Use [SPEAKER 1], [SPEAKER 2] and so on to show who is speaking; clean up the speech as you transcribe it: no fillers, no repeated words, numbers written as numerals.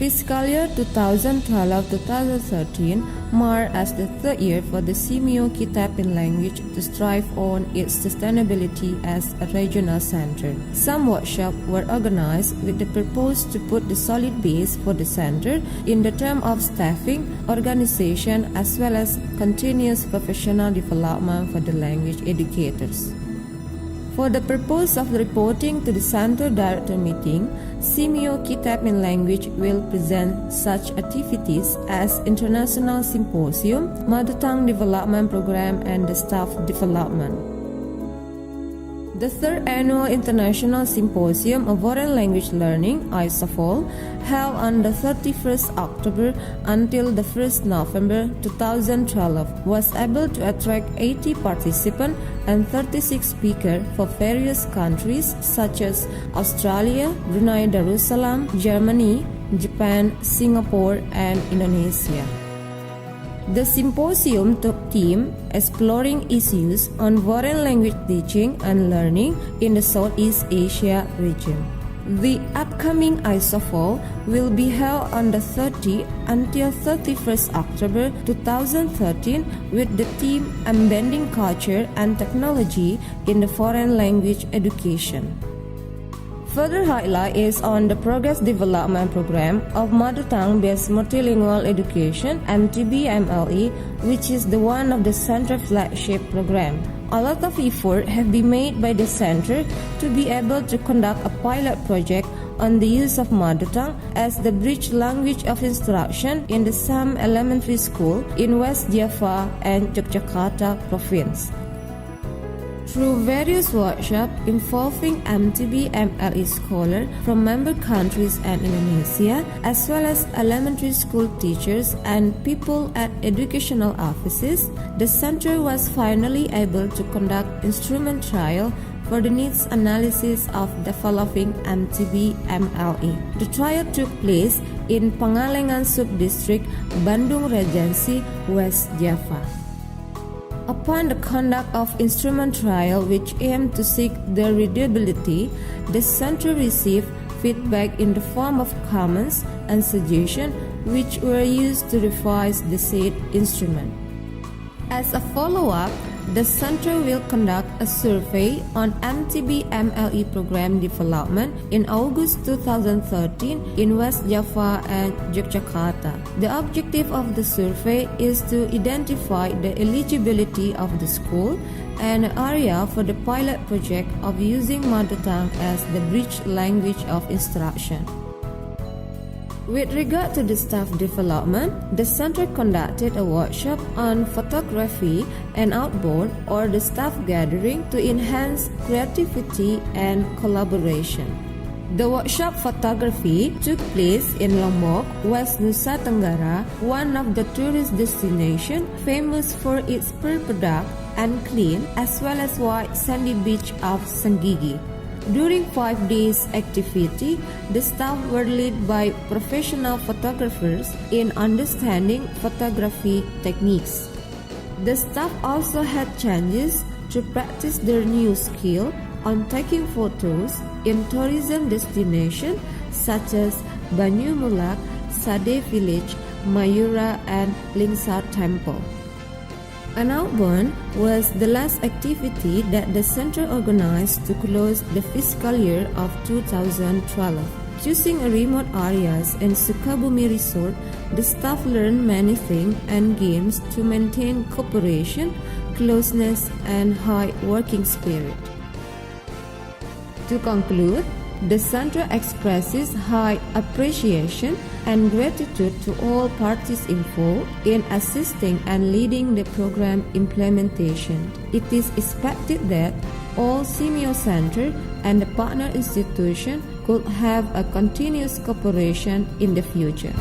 [SPEAKER 1] fiscal year 2012-2013 marked as the third year for the Simeo Kitapin language to strive on its sustainability as a regional center. Some workshops were organized with the purpose to put the solid base for the center in the term of staffing, organization, as well as continuous professional development for the language educators. For the purpose of reporting to the Center Director Meeting, Simeo Kitapin language will present such activities as International Symposium, Mother Tongue Development Program, and the Staff Development. The third annual International Symposium of Foreign Language Learning, ISOFOL, held on the 31st October until the 1st November 2012, was able to attract 80 participants and 36 speakers for various countries such as Australia, Brunei Darussalam, Germany, Japan, Singapore, and Indonesia. The symposium took theme exploring issues on foreign language teaching and learning in the Southeast Asia region. The upcoming ISOFOL will be held on the 30th until 31st October 2013 with the theme Embedding Culture and Technology in the Foreign Language Education. Further highlight is on the Progress Development Program of Mother Tongue-Based Multilingual Education (MTB-MLE), which is the one of the Center flagship program. A lot of effort have been made by the Center to be able to conduct a pilot project on the use of Mother Tongue as the bridge language of instruction in the Sam Elementary School in West Java and Yogyakarta Province. Through various workshops involving MTB-MLE scholars from member countries and Indonesia, as well as elementary school teachers and people at educational offices, the center was finally able to conduct instrument trial for the needs analysis of developing MTB-MLE. The trial took place in Pangalengan Subdistrict, Bandung Regency, West Java. Upon the conduct of instrument trial which aimed to seek the readability, the center received feedback in the form of comments and suggestions which were used to revise the said instrument. As a follow-up, the center will conduct a survey on MTB-MLE program development in August 2013 in West Java and Yogyakarta. The objective of the survey is to identify the eligibility of the school and area for the pilot project of using Mother Tongue as the bridge language of instruction. With regard to the staff development, the center conducted a workshop on photography and outboard or the staff gathering to enhance creativity and collaboration. The workshop photography took place in Lombok, West Nusa Tenggara, one of the tourist destinations famous for its pearl product and clean as well as white sandy beach of Senggigi. During 5 days activity, the staff were led by professional photographers in understanding photography techniques. The staff also had chances to practice their new skill on taking photos in tourism destinations such as Banyu Mulak, Sade Village, Mayura, and Lingsa Temple. An outbound was the last activity that the center organized to close the fiscal year of 2012. Choosing a remote areas in Sukabumi Resort, the staff learned many things and games to maintain cooperation, closeness, and high working spirit. To conclude, the center expresses high appreciation and gratitude to all parties involved in assisting and leading the program implementation. It is expected that all Simeo Center and the partner institution could have a continuous cooperation in the future.